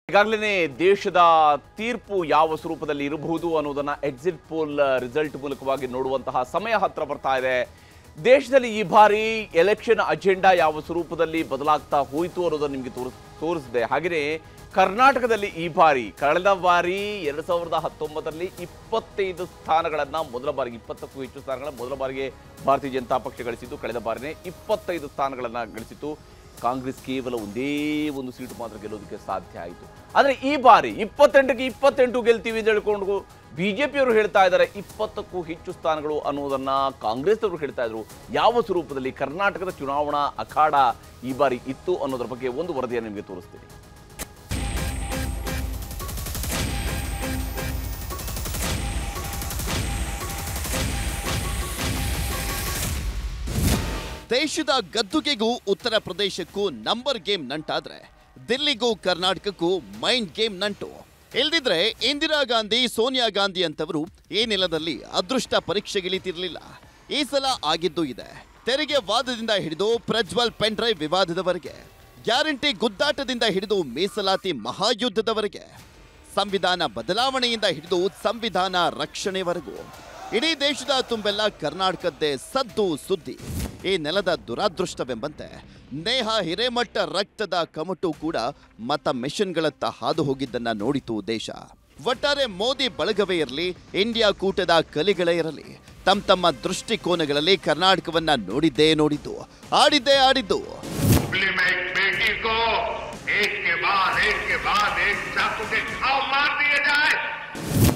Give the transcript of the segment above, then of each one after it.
ಈಗಾಗಲೇ ದೇಶದ ತೀರ್ಪು ಯಾವ ಸ್ವರೂಪದಲ್ಲಿ ಇರಬಹುದು ಅನ್ನೋದನ್ನ ಎಕ್ಸಿಟ್ ಪೋಲ್ ರಿಸಲ್ಟ್ ಮೂಲಕವಾಗಿ ನೋಡುವಂತಹ ಸಮಯ ಹತ್ರ ಬರ್ತಾ ಇದೆ. ದೇಶದಲ್ಲಿ ಈ ಬಾರಿ ಎಲೆಕ್ಷನ್ ಅಜೆಂಡಾ ಯಾವ ಸ್ವರೂಪದಲ್ಲಿ ಬದಲಾಗ್ತಾ ಹೋಯಿತು ಅನ್ನೋದನ್ನು ನಿಮಗೆ ತೋರಿಸಿದೆ. ಹಾಗೆಯೇ ಕರ್ನಾಟಕದಲ್ಲಿ ಈ ಬಾರಿ ಕಳೆದ ಬಾರಿ 2019ರಲ್ಲಿ 25 ಸ್ಥಾನಗಳನ್ನು ಮೊದಲ ಬಾರಿಗೆ 20ಕ್ಕೂ ಹೆಚ್ಚು ಸ್ಥಾನಗಳನ್ನು ಮೊದಲ ಬಾರಿಗೆ ಭಾರತೀಯ ಜನತಾ ಪಕ್ಷ ಗಳಿಸಿದ್ದು. ಕಳೆದ ಬಾರಿನೇ 25 ಸ್ಥಾನಗಳನ್ನು ಗಳಿಸಿತ್ತು. ಕಾಂಗ್ರೆಸ್ ಕೇವಲ ಒಂದೇ ಒಂದು ಸೀಟು ಮಾತ್ರ ಗೆಲ್ಲೋದಕ್ಕೆ ಸಾಧ್ಯ ಆಯಿತು. ಆದರೆ ಈ ಬಾರಿ 28ಕ್ಕೆ 28 ಗೆಲ್ತೀವಿ ಅಂತ ಹೇಳ್ಕೊಂಡು ಬಿಜೆಪಿಯವರು ಹೇಳ್ತಾ ಇದ್ದಾರೆ. 20ಕ್ಕೂ ಹೆಚ್ಚು ಸ್ಥಾನಗಳು ಅನ್ನೋದನ್ನ ಕಾಂಗ್ರೆಸ್ ಅವರು ಹೇಳ್ತಾ ಇದ್ರು. ಯಾವ ಸ್ವರೂಪದಲ್ಲಿ ಕರ್ನಾಟಕದ ಚುನಾವಣಾ ಅಖಾಡ ಈ ಬಾರಿ ಇತ್ತು ಅನ್ನೋದ್ರ ಬಗ್ಗೆ ಒಂದು ವರದಿಯನ್ನು ನಿಮಗೆ ತೋರಿಸ್ತೀನಿ. ದೇಶದ ಗದ್ದುಗೆಗೂ ಉತ್ತರ ಪ್ರದೇಶಕ್ಕೂ ನಂಬರ್ ಗೇಮ್ ನಂಟಾದ್ರೆ ದಿಲ್ಲಿಗೂ ಕರ್ನಾಟಕಕ್ಕೂ ಮೈಂಡ್ ಗೇಮ್ ನಂಟು. ಇಲ್ದಿದ್ರೆ ಇಂದಿರಾ ಗಾಂಧಿ, ಸೋನಿಯಾ ಗಾಂಧಿ ಅಂತವರು ಈ ನೆಲದಲ್ಲಿ ಅದೃಷ್ಟ ಪರೀಕ್ಷೆಗಿಳಿತಿರ್ಲಿಲ್ಲ. ಈ ಸಲ ಆಗಿದ್ದು ಇದೆ. ತೆರಿಗೆ ವಾದದಿಂದ ಹಿಡಿದು ಪ್ರಜ್ವಲ್ ಪೆನ್ ಡ್ರೈವ್ ವಿವಾದದವರೆಗೆ, ಗ್ಯಾರಂಟಿ ಗುದ್ದಾಟದಿಂದ ಹಿಡಿದು ಮೀಸಲಾತಿ ಮಹಾಯುದ್ಧದವರೆಗೆ, ಸಂವಿಧಾನ ಬದಲಾವಣೆಯಿಂದ ಹಿಡಿದು ಸಂವಿಧಾನ ರಕ್ಷಣೆವರೆಗೂ ಇಡೀ ದೇಶದ ತುಂಬೆಲ್ಲ ಕರ್ನಾಟಕದ್ದೇ ಸದ್ದು ಸುದ್ದಿ. ಈ ನೆಲದ ದುರಾದೃಷ್ಟವೆಂಬಂತೆ ನೇಹಾ ಹಿರೇಮಠ ರಕ್ತದ ಕಮಟು ಕೂಡ ಮತ ಮೆಷಿನ್ಗಳತ್ತ ಹಾದು ಹೋಗಿದ್ದನ್ನ ನೋಡಿತು ದೇಶ. ಒಟ್ಟಾರೆ ಮೋದಿ ಬಳಗವೇ ಇರಲಿ, ಇಂಡಿಯಾ ಕೂಟದ ಕಲಿಗಳೇ ಇರಲಿ, ತಮ್ಮ ದೃಷ್ಟಿಕೋನಗಳಲ್ಲಿ ಕರ್ನಾಟಕವನ್ನ ನೋಡಿದ್ದು, ಆಡಿದ್ದು.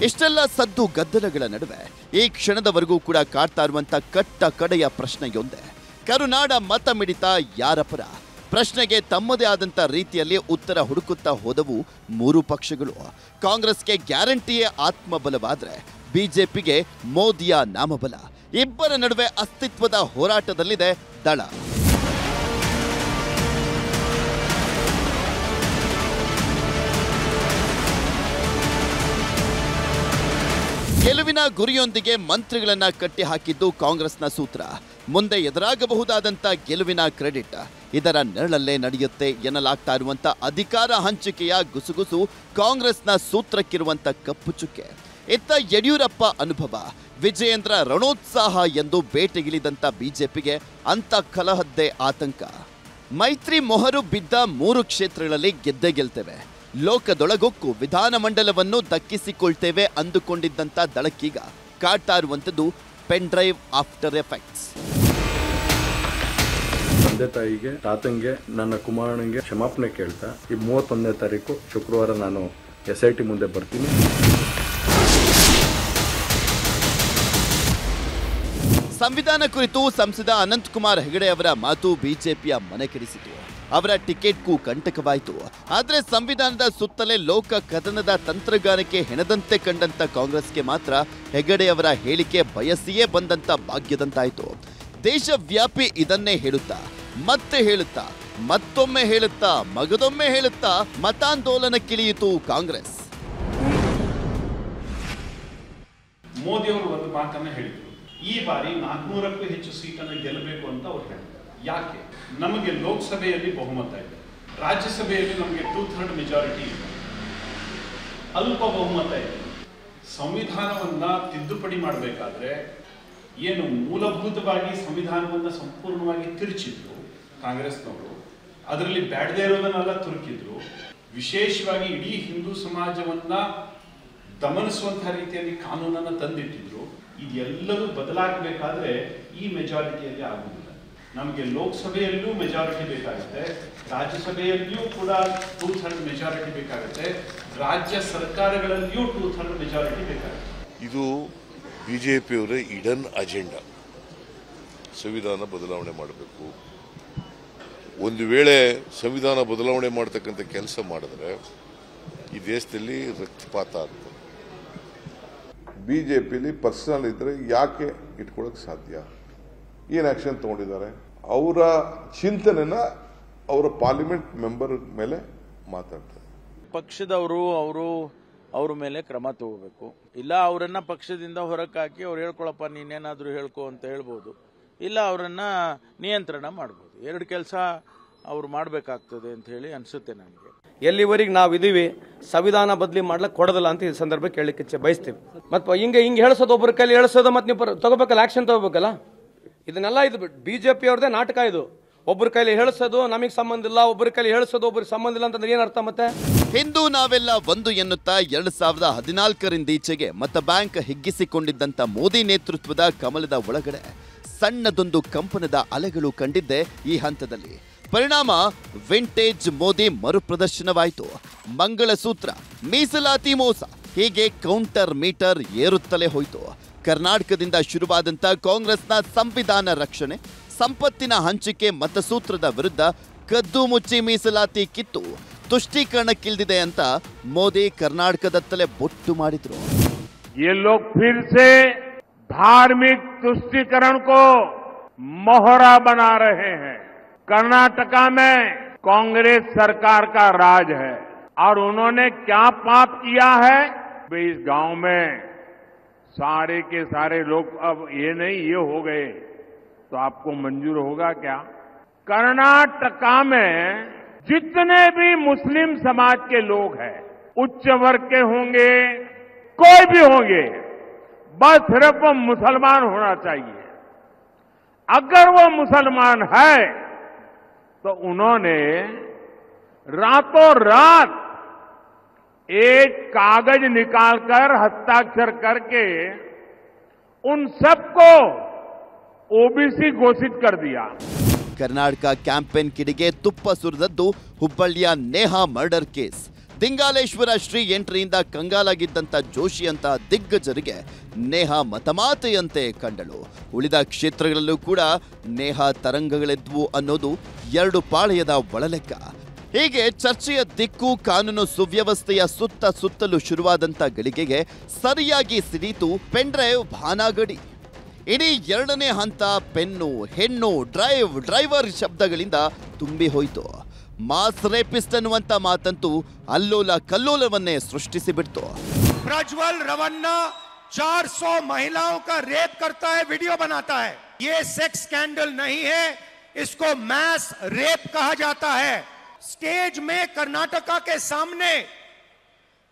ಇಷ್ಟೆಲ್ಲ ಸದ್ದು ಗದ್ದಲಗಳ ನಡುವೆ ಈ ಕ್ಷಣದವರೆಗೂ ಕೂಡ ಕಾಡ್ತಾ ಇರುವಂತ ಕಟ್ಟ ಕಡೆಯ ಪ್ರಶ್ನೆಯೊಂದೇ, ಕರುನಾಡ ಮತ ಮಿಡಿತ ಯಾರ ಪರ? ಪ್ರಶ್ನೆಗೆ ತಮ್ಮದೇ ಆದಂತ ರೀತಿಯಲ್ಲಿ ಉತ್ತರ ಹುಡುಕುತ್ತಾ ಹೋದವು ಮೂರು ಪಕ್ಷಗಳು. ಕಾಂಗ್ರೆಸ್ಗೆ ಗ್ಯಾರಂಟಿಯೇ ಆತ್ಮಬಲವಾದ್ರೆ ಬಿಜೆಪಿಗೆ ಮೋದಿಯ ನಾಮಬಲ. ಇಬ್ಬರ ನಡುವೆ ಅಸ್ತಿತ್ವದ ಹೋರಾಟದಲ್ಲಿದೆ ದಳ. ಗೆಲುವಿನ ಗುರಿಯೊಂದಿಗೆ ಮಂತ್ರಿಗಳನ್ನ ಕಟ್ಟಿ ಹಾಕಿದ್ದು ಕಾಂಗ್ರೆಸ್ನ ಸೂತ್ರ. ಮುಂದೆ ಎದುರಾಗಬಹುದಾದಂತ ಗೆಲುವಿನ ಕ್ರೆಡಿಟ್ ಇದರ ನೆರಳಲ್ಲೇ ನಡೆಯುತ್ತೆ ಎನ್ನಲಾಗ್ತಾ ಇರುವಂತ ಅಧಿಕಾರ ಹಂಚಿಕೆಯ ಗುಸುಗುಸು ಕಾಂಗ್ರೆಸ್ನ ಸೂತ್ರಕ್ಕಿರುವಂತ ಕಪ್ಪು ಚುಕ್ಕೆ. ಇತ್ತ ಯಡಿಯೂರಪ್ಪ ಅನುಭವ, ವಿಜಯೇಂದ್ರ ರಣೋತ್ಸಾಹ ಎಂದು ಬೇಟೆಗಿಳಿದಂತ ಬಿಜೆಪಿಗೆ ಅಂತ ಕಲಹದ್ದೇ ಆತಂಕ. ಮೈತ್ರಿ ಮೊಹರು ಬಿದ್ದ 3 ಕ್ಷೇತ್ರಗಳಲ್ಲಿ ಗೆದ್ದೇ ಗೆಲ್ತೇವೆ, ಲೋಕದೊಳಗೊಕ್ಕು ವಿಧಾನಮಂಡಲವನ್ನು ದಕ್ಕಿಸಿಕೊಳ್ತೇವೆ ಅಂದುಕೊಂಡಿದ್ದಂತ ದಳಕ್ಕೀಗ ಕಾಡ್ತಾ ಇರುವಂಥದ್ದು ಪೆನ್ ಡ್ರೈವ್ ಆಫ್ಟರ್ ಎಫೆಕ್ಟ್ಸ್. ತಂದೆ ತಾಯಿಗೆ, ತಾತಂಗೆ, ನನ್ನ ಕುಮಾರನಿಗೆ ಕ್ಷಮಾಪಣೆ ಕೇಳ್ತಾ ಈ 31ನೇ ತಾರೀಕು ಶುಕ್ರವಾರ ನಾನು SIT ಮುಂದೆ ಬರ್ತೀನಿ. ಸಂವಿಧಾನ ಕುರಿತು ಸಂಸದ ಅನಂತಕುಮಾರ್ ಹೆಗಡೆ ಅವರ ಮಾತು ಬಿಜೆಪಿಯ ಮನೆ ಕೆಡಿಸಿತು. ಅವರ ಟಿಕೆಟ್ಗೂ ಕಂಟಕವಾಯಿತು. ಆದರೆ ಸಂವಿಧಾನದ ಸುತ್ತಲೇ ಲೋಕ ಕದನದ ತಂತ್ರಗಾರಿಕೆ ಹೆಣದಂತೆ ಕಂಡಂತ ಕಾಂಗ್ರೆಸ್ಗೆ ಮಾತ್ರ ಹೆಗಡೆಯವರ ಹೇಳಿಕೆ ಬಯಸಿಯೇ ಬಂದಂತ ಭಾಗ್ಯದಂತಾಯಿತು. ದೇಶವ್ಯಾಪಿ ಇದನ್ನೇ ಹೇಳುತ್ತಾ, ಮತ್ತೆ ಹೇಳುತ್ತಾ, ಮತ್ತೊಮ್ಮೆ ಹೇಳುತ್ತಾ, ಮಗದೊಮ್ಮೆ ಹೇಳುತ್ತಾ ಮತಾಂದೋಲನಕ್ಕಿಳಿಯಿತು ಕಾಂಗ್ರೆಸ್. ಮೋದಿ ಅವರು ಒಂದು ಮಾತನ್ನ ಹೇಳಿದರು, ಈ ಬಾರಿ 400ಕ್ಕೂ ಹೆಚ್ಚು ಸೀಟನ್ನು ಗೆಲ್ಲಬೇಕು ಅಂತ ಅವ್ರು ಹೇಳಿದ್ರು. ಯಾಕೆ? ನಮಗೆ ಲೋಕಸಭೆಯಲ್ಲಿ ಬಹುಮತ ಇದೆ, ರಾಜ್ಯಸಭೆಯಲ್ಲಿ ನಮಗೆ 2/3 ಮೆಜಾರಿಟಿ ಇದೆ, ಅಲ್ಪ ಬಹುಮತ ಇದೆ. ಸಂವಿಧಾನವನ್ನ ತಿದ್ದುಪಡಿ ಮಾಡಬೇಕಾದ್ರೆ ಏನು ಮೂಲಭೂತವಾಗಿ ಸಂವಿಧಾನವನ್ನ ಸಂಪೂರ್ಣವಾಗಿ ತಿರುಚಿದ್ರು ಕಾಂಗ್ರೆಸ್ನವರು, ಅದರಲ್ಲಿ ಬ್ಯಾಡದೇ ಇರೋದನ್ನೆಲ್ಲ ತುರುಕಿದ್ರು. ವಿಶೇಷವಾಗಿ ಇಡೀ ಹಿಂದೂ ಸಮಾಜವನ್ನ ದಮನಿಸುವಂತಹ ರೀತಿಯಲ್ಲಿ ಕಾನೂನನ್ನು ತಂದಿಟ್ಟಿದ್ರು. ಇದೆಲ್ಲವೂ ಬದಲಾಗಬೇಕಾದ್ರೆ ಈ ಮೆಜಾರಿಟಿಯಲ್ಲಿ ಆಗುವುದಿಲ್ಲ. ನಮಗೆ ಲೋಕಸಭೆಯಲ್ಲೂ ಮೆಜಾರಿಟಿ ಬೇಕಾಗುತ್ತೆ, ರಾಜ್ಯಸಭೆಯಲ್ಲಿಯೂ ಕೂಡ 2/3 ಮೆಜಾರಿಟಿ ಬೇಕಾಗುತ್ತೆ, ರಾಜ್ಯ ಸರ್ಕಾರಗಳಲ್ಲಿಯೂ 2/3 ಮೆಜಾರಿಟಿ ಬೇಕಾಗುತ್ತೆ. ಇದು ಬಿಜೆಪಿಯವರ ಇಡನ್ ಅಜೆಂಡಾ. ಸಂವಿಧಾನ ಬದಲಾವಣೆ ಮಾಡಬೇಕು. ಒಂದು ವೇಳೆ ಸಂವಿಧಾನ ಬದಲಾವಣೆ ಮಾಡತಕ್ಕಂಥ ಕೆಲಸ ಮಾಡಿದ್ರೆ ಈ ದೇಶದಲ್ಲಿ ರಕ್ತಪಾತ ಆಗ್ತದೆ. ಬಿಜೆಪಿಲಿ ಪರ್ಸನಲ್ ಇದ್ರೆ ಯಾಕೆ ಇಟ್ಕೊಳ್ಳೋಕೆ ಸಾಧ್ಯ? ಏನು ಆಕ್ಷನ್ ತಗೊಂಡಿದ್ದಾರೆ? ಅವರ ಚಿಂತನೆನ ಅವರ ಪಾರ್ಲಿಮೆಂಟ್ ಮೆಂಬರ್ ಮೇಲೆ ಮಾತಾಡ್ತಾರೆ. ಪಕ್ಷದವರು ಅವ್ರ ಮೇಲೆ ಕ್ರಮ ತಗೋಬೇಕು. ಇಲ್ಲ ಅವರನ್ನ ಪಕ್ಷದಿಂದ ಹೊರಕಾಕಿ ಅವ್ರು ಹೇಳ್ಕೊಳಪ್ಪ ನೀನೇನಾದ್ರೂ ಹೇಳ್ಕೊ ಅಂತ ಹೇಳ್ಬೋದು. ಇಲ್ಲ ಅವರನ್ನ ನಿಯಂತ್ರಣ ಮಾಡಬಹುದು. ಎರಡು ಕೆಲಸ ಅವರು ಮಾಡಬೇಕಾಗ್ತದೆ ಅಂತ ಹೇಳಿ ಅನಿಸುತ್ತೆ ನನಗೆ. ಎಲ್ಲಿವರೆಗೆ ನಾವು ಇದೀವಿ ಸಂವಿಧಾನ ಬದಲಿ ಮಾಡ್ಲಿಕ್ಕೆ ಕೊಡೋದಿಲ್ಲ ಅಂತ ಈ ಸಂದರ್ಭಕ್ಕೆ ಹೇಳಲಿಕ್ಕೆ ಬಯಸ್ತೀವಿ. ಮತ್ತು ಹಿಂಗೆ ಹೇಳಿಸೋದು ಒಬ್ಬರ ಕೈಲಿ ಹೇಳಿಸೋದು ಮತ್ತು ನೀವು ತಗೋಬೇಕಲ್ಲ, ಆಕ್ಷನ್ ತಗೋಬೇಕಲ್ಲ. ಇದನ್ನೆಲ್ಲ ಇದು BJP ಅವ್ರದೇ ನಾಟಕ ಇದು. ಒಬ್ಬರ ಕೈಲಿ ಹೇಳಿಸೋದು ನಮಗೆ ಸಂಬಂಧ ಇಲ್ಲ, ಒಬ್ಬರ ಕೈಲಿ ಹೇಳಿಸೋದು ಒಬ್ಬರಿಗೆ ಸಂಬಂಧ ಇಲ್ಲ ಅಂತಂದ್ರೆ ಏನು ಅರ್ಥ? ಮತ್ತೆ ಹಿಂದೂ ನಾವೆಲ್ಲ ಒಂದು ಎನ್ನುತ್ತಾ 2014 ಈಚೆಗೆ ಮತ ಬ್ಯಾಂಕ್ ಹಿಗ್ಗಿಸಿಕೊಂಡಿದ್ದಂಥ ಮೋದಿ ನೇತೃತ್ವದ ಕಮಲದ ಒಳಗಡೆ ಸಣ್ಣದೊಂದು ಕಂಪನದ ಅಲೆಗಳು ಕಂಡಿದ್ದೆ ಈ ಹಂತದಲ್ಲಿ. ಪರಿಣಾಮ ವಿಂಟೇಜ್ ಮೋದಿ ಮರುಪ್ರದರ್ಶನವಾಯಿತು. ಮಂಗಳಸೂತ್ರ, ಮೀಸಲಾತಿ ಮೋಸ, ಹೀಗೆ ಕೌಂಟರ್ ಮೀಟರ್ ಏರುತ್ತಲೇ ಹೋಯಿತು. ಕರ್ನಾಟಕದಿಂದ ಶುರುವಾದಂಥ ಕಾಂಗ್ರೆಸ್ನ ಸಂವಿಧಾನ ರಕ್ಷಣೆ, ಸಂಪತ್ತಿನ ಹಂಚಿಕೆ ಮತಸೂತ್ರದ ವಿರುದ್ಧ ಕದ್ದು ಮುಚ್ಚಿ ಮೀಸಲಾತಿ ಕಿತ್ತು ತುಷ್ಟೀಕರಣಕ್ಕಿಳಿದಿದೆ ಅಂತ ಮೋದಿ ಕರ್ನಾಟಕದತ್ತಲೇ ಬೊಟ್ಟು ಮಾಡಿದ್ರು. ये लोग फिर से धार्मिक तुष्टीकरण को मोहरा बना रहे हैं. कर्नाटका में कांग्रेस सरकार का राज है और उन्होंने क्या पाप किया है? इस गांव में सारे के सारे लोग अब ये नहीं ये हो गए तो आपको मंजूर होगा क्या? कर्नाटका में जितने भी मुस्लिम समाज के लोग हैं, उच्च वर्ग के होंगे, कोई भी होंगे, बस सिर्फ वो मुसलमान होना चाहिए. अगर वो मुसलमान है तो उन्होंने रातों रात एक कागज निकालकर हस्ताक्षर करके उन सबको ओबीसी घोषित कर दिया. ಕರ್ನಾಟಕ ಕ್ಯಾಂಪೇನ್ ಕಿಡಿಗೆ ತುಪ್ಪ ಸುರಿದದ್ದು ಹುಬ್ಬಳ್ಳಿಯ ನೇಹಾ ಮರ್ಡರ್ ಕೇಸ್. ದಿಂಗಾಲೇಶ್ವರ ಶ್ರೀ ಎಂಟ್ರಿಯಿಂದ ಕಂಗಾಲಾಗಿದ್ದಂಥ ಜೋಶಿ ಅಂತ ದಿಗ್ಗಜರಿಗೆ ನೇಹಾ ಮತಮಾತೆಯಂತೆ ಕಂಡಳು. ಉಳಿದ ಕ್ಷೇತ್ರಗಳಲ್ಲೂ ಕೂಡ ನೇಹಾ ತರಂಗಗಳೆದ್ವು ಅನ್ನೋದು ಎರಡು ಪಾಳೆಯದ ಒಳಲೆಕ್ಕ. ಹೀಗೆ ಚರ್ಚೆಯ ದಿಕ್ಕು ಕಾನೂನು ಸುವ್ಯವಸ್ಥೆಯ ಸುತ್ತಲೂ ಶುರುವಾದಂಥ ಗಳಿಗೆಗೆ ಸರಿಯಾಗಿ ಸಿಡೀತು ಪೆನ್ಡ್ರೈವ್ ಭಾನಾಗಡಿ. ಇಡೀ ಎರಡನೇ ಹಂತ ಪೆನ್ನು, ಹೆಣ್ಣು, ಡ್ರೈವರ್ ಶಬ್ದಗಳಿಂದ ತುಂಬಿ ಹೋಯಿತು. ಮಾಸ್ ರೇಪಿಸ್ಟ್ ಅನ್ನುವಂಥ ಮಾತಂತೂ ಅಲ್ಲೋಲ ಕಲ್ಲೋಲವನ್ನೇ ಸೃಷ್ಟಿಸಿಬಿಡ್ತು. प्रज्वल रवन्ना 400 महिलाओं का रेप करता है, वीडियो बनाता है. ये सेक्स स्कैंडल नहीं है, इसको मैस रेप कहा जाता है. स्टेज में कर्नाटका के सामने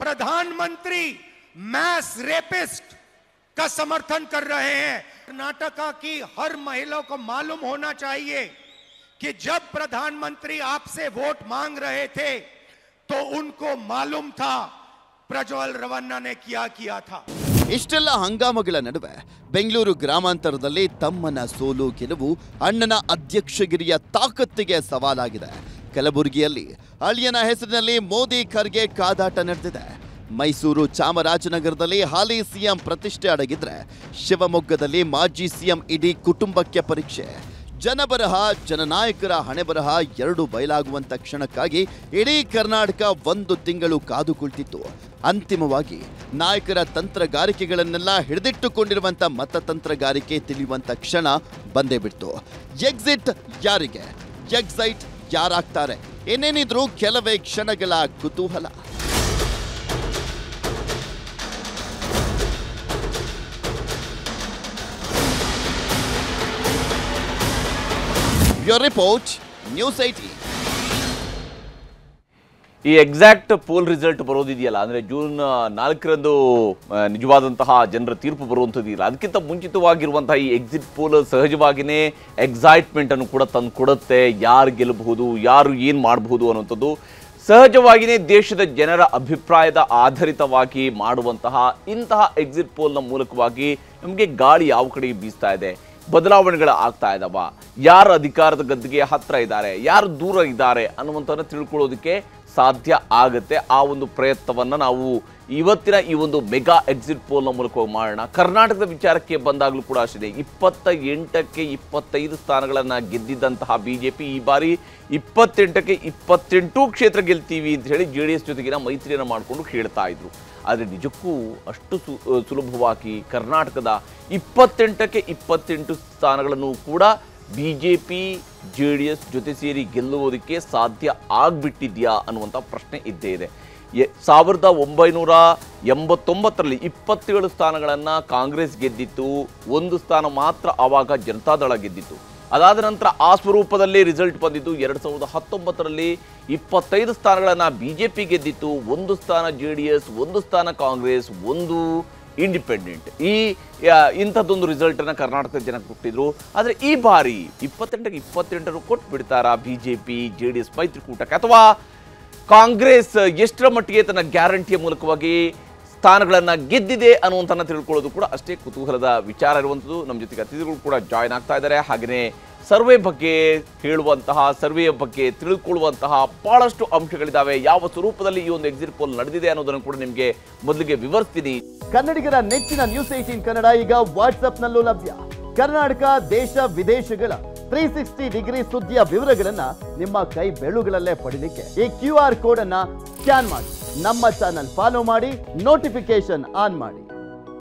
प्रधानमंत्री मैस रेपिस्ट का समर्थन कर रहे हैं. कर्नाटका की हर महिला को मालूम होना चाहिए कि जब प्रधानमंत्री आपसे वोट मांग रहे थे तो उनको मालूम था प्रज्वल रवन्ना ने क्या किया था. ಇಷ್ಟೆಲ್ಲ ಹಂಗಾಮಗಳ ನಡುವೆ ಬೆಂಗಳೂರು ಗ್ರಾಮಾಂತರದಲ್ಲಿ ತಮ್ಮನ ಸೋಲು ಗೆಲುವು ಅಣ್ಣನ ಅಧ್ಯಕ್ಷಗಿರಿಯ ತಾಕತ್ತಿಗೆ ಸವಾಲಾಗಿದೆ. ಕಲಬುರಗಿಯಲ್ಲಿ ಅಳಿಯನ ಹೆಸರಿನಲ್ಲಿ ಮೋದಿ ಖರ್ಗೆ ಕಾದಾಟ ನಡೆದಿದೆ. ಮೈಸೂರು ಚಾಮರಾಜನಗರದಲ್ಲಿ ಹಾಲಿ ಸಿಎಂ ಪ್ರತಿಷ್ಠೆ ಅಡಗಿದ್ರೆ ಶಿವಮೊಗ್ಗದಲ್ಲಿ ಮಾಜಿ ಸಿಎಂ ಇಡೀ ಕುಟುಂಬಕ್ಕೆ ಪರೀಕ್ಷೆ. ಜನಬರಹ, ಜನನಾಯಕರ ಹಣೆಬರಹ ಎರಡು ಬಯಲಾಗುವಂತ ಕ್ಷಣಕ್ಕಾಗಿ ಇಡೀ ಕರ್ನಾಟಕ 1 ತಿಂಗಳು ಕಾದು ಕುಳಿತಿತ್ತು. ಅಂತಿಮವಾಗಿ ನಾಯಕರ ತಂತ್ರಗಾರಿಕೆಗಳನ್ನೆಲ್ಲ ಹಿಡಿದಿಟ್ಟುಕೊಂಡಿರುವಂತ ಮತತಂತ್ರಗಾರಿಕೆ ತಿಳಿಯುವಂತ ಕ್ಷಣ ಬಂದೇ ಬಿಡ್ತು. ಎಕ್ಸಿಟ್ ಯಾರಿಗೆ, ಎಕ್ಸೈಟ್ ಯಾರಾಗ್ತಾರೆ, ಏನೇನಿದ್ರು ಕೆಲವೇ ಕ್ಷಣಗಳ ಕುತೂಹಲ. Your report, News 18. ಈ ಎಕ್ಸಾಕ್ಟ್ ಪೋಲ್ ರಿಸಲ್ಟ್ ಬರೋದಿದೆಯಲ್ಲ, ಅಂದರೆ ಜೂನ್ 4ರಂದು ನಿಜವಾದಂತಹ ಜನರ ತೀರ್ಪು ಬರುವಂಥದ್ದಿಲ್ಲ, ಅದಕ್ಕಿಂತ ಮುಂಚಿತವಾಗಿರುವಂತಹ ಈ ಎಕ್ಸಿಟ್ ಪೋಲ್ ಸಹಜವಾಗಿಯೇ ಎಕ್ಸೈಟ್ಮೆಂಟನ್ನು ಕೂಡ ತಂದು ಕೊಡುತ್ತೆ. ಯಾರು ಗೆಲ್ಲಬಹುದು, ಯಾರು ಏನು ಮಾಡಬಹುದು ಅನ್ನುವಂಥದ್ದು ಸಹಜವಾಗಿಯೇ ದೇಶದ ಜನರ ಅಭಿಪ್ರಾಯದ ಆಧಾರಿತವಾಗಿ ಮಾಡುವಂತಹ ಇಂತಹ ಎಕ್ಸಿಟ್ ಪೋಲ್ನ ಮೂಲಕವಾಗಿ ನಮಗೆ ಗಾಳಿ ಯಾವ ಕಡೆಗೆ ಬೀಸ್ತಾ ಇದೆ, ಬದಲಾವಣೆಗಳು ಆಗ್ತಾ ಇದ್ದಾವ, ಯಾರು ಅಧಿಕಾರದ ಗದ್ದುಗೆ ಹತ್ರ ಇದ್ದಾರೆ, ಯಾರು ದೂರ ಇದ್ದಾರೆ ಅನ್ನುವಂಥದ್ದನ್ನು ತಿಳ್ಕೊಳ್ಳೋದಕ್ಕೆ ಸಾಧ್ಯ ಆಗುತ್ತೆ. ಆ ಒಂದು ಪ್ರಯತ್ನವನ್ನು ನಾವು ಇವತ್ತಿನ ಈ ಒಂದು ಮೆಗಾ ಎಕ್ಸಿಟ್ ಪೋಲ್ನ ಮೂಲಕ ಮಾಡೋಣ. ಕರ್ನಾಟಕದ ವಿಚಾರಕ್ಕೆ ಬಂದಾಗಲೂ ಕೂಡ ಅಷ್ಟೇ, 28ಕ್ಕೆ 25 ಸ್ಥಾನಗಳನ್ನು ಗೆದ್ದಿದ್ದಂತಹ BJP ಈ ಬಾರಿ 28ಕ್ಕೆ 28 ಕ್ಷೇತ್ರ ಗೆಲ್ತೀವಿ ಅಂತ ಹೇಳಿ JDS ಜೊತೆಗಿನ ಮೈತ್ರಿಯನ್ನು ಮಾಡಿಕೊಂಡು ಹೇಳ್ತಾ ಇದ್ರು. ಆದರೆ ನಿಜಕ್ಕೂ ಅಷ್ಟು ಸುಲಭವಾಗಿ ಕರ್ನಾಟಕದ 28ಕ್ಕೆ 28 ಸ್ಥಾನಗಳನ್ನು ಕೂಡ BJP JDS ಜೊತೆ ಸೇರಿ ಗೆಲ್ಲುವುದಕ್ಕೆ ಸಾಧ್ಯ ಆಗ್ಬಿಟ್ಟಿದೆಯಾ ಅನ್ನುವಂಥ ಪ್ರಶ್ನೆ ಇದ್ದೇ ಇದೆ. 1989ರಲ್ಲಿ 27 ಸ್ಥಾನಗಳನ್ನು ಕಾಂಗ್ರೆಸ್ ಗೆದ್ದಿತ್ತು, 1 ಸ್ಥಾನ ಮಾತ್ರ ಆವಾಗ ಜನತಾದಳ ಗೆದ್ದಿತ್ತು. ಅದಾದ ನಂತರ ಆ ಸ್ವರೂಪದಲ್ಲಿ ರಿಸಲ್ಟ್ ಬಂದಿದ್ದು 2019ರಲ್ಲಿ 25 ಸ್ಥಾನಗಳನ್ನು ಬಿಜೆಪಿ ಗೆದ್ದಿತ್ತು, 1 ಸ್ಥಾನ JDS, 1 ಸ್ಥಾನ ಕಾಂಗ್ರೆಸ್, 1 ಇಂಡಿಪೆಂಡೆಂಟ್. ಇಂಥದ್ದೊಂದು ರಿಸಲ್ಟನ್ನು ಕರ್ನಾಟಕದ ಜನ ಕೊಟ್ಟಿದ್ರು. ಆದರೆ ಈ ಬಾರಿ 28ಕ್ಕೆ 28 ಕೊಟ್ಟು ಬಿಡ್ತಾರಾ ಬಿಜೆಪಿ JDS ಮೈತ್ರಿಕೂಟಕ್ಕೆ, ಅಥವಾ ಕಾಂಗ್ರೆಸ್ ಎಷ್ಟರ ಮಟ್ಟಿಗೆ ತನ್ನ ಗ್ಯಾರಂಟಿಯ ಮೂಲಕವಾಗಿ ಸ್ಥಾನಗಳನ್ನು ಗೆದ್ದಿದೆ ಅನ್ನುವಂಥನ್ನು ತಿಳ್ಕೊಳ್ಳೋದು ಕೂಡ ಅಷ್ಟೇ ಕುತೂಹಲದ ವಿಚಾರ ಇರುವಂಥದ್ದು. ನಮ್ಮ ಜೊತೆಗೆ ಅತಿಥಿಗಳು ಕೂಡ ಜಾಯ್ನ್ ಆಗ್ತಾ ಇದ್ದಾರೆ. ಹಾಗೆಯೇ ಸರ್ವೆ ಬಗ್ಗೆ ಹೇಳುವಂತಹ, ಸರ್ವೆಯ ಬಗ್ಗೆ ತಿಳ್ಕೊಳ್ಳುವಂತಹ ಬಹಳಷ್ಟು ಅಂಶಗಳಿದ್ದಾವೆ. ಯಾವ ಸ್ವರೂಪದಲ್ಲಿ ಈ ಒಂದು ಎಕ್ಸಿಟ್ ಪೋಲ್ ನಡೆದಿದೆ ಅನ್ನೋದನ್ನು ಕೂಡ ನಿಮಗೆ ಮೊದಲಿಗೆ ವಿವರಿಸ್ತೀನಿ. ಕನ್ನಡಿಗರ ನೆಚ್ಚಿನ ನ್ಯೂಸ್ 18 ಕನ್ನಡ ಈಗ ವಾಟ್ಸ್ಆಪ್ನಲ್ಲೂ ಲಭ್ಯ. ಕರ್ನಾಟಕ, ದೇಶ ವಿದೇಶಗಳ 360 ಡಿಗ್ರಿ ಸುದ್ದಿಯ ವಿವರಗಳನ್ನ ನಿಮ್ಮ ಕೈ ಬೆರಳುಗಳಲ್ಲೇ ಪಡಿಲಿಕ್ಕೆ ಈ QR ಕೋಡ್ ಅನ್ನ ಸ್ಕ್ಯಾನ್ ಮಾಡಿ, ನಮ್ಮ ಚಾನಲ್ ಫಾಲೋ ಮಾಡಿ, ನೋಟಿಫಿಕೇಶನ್ ಆನ್ ಮಾಡಿ.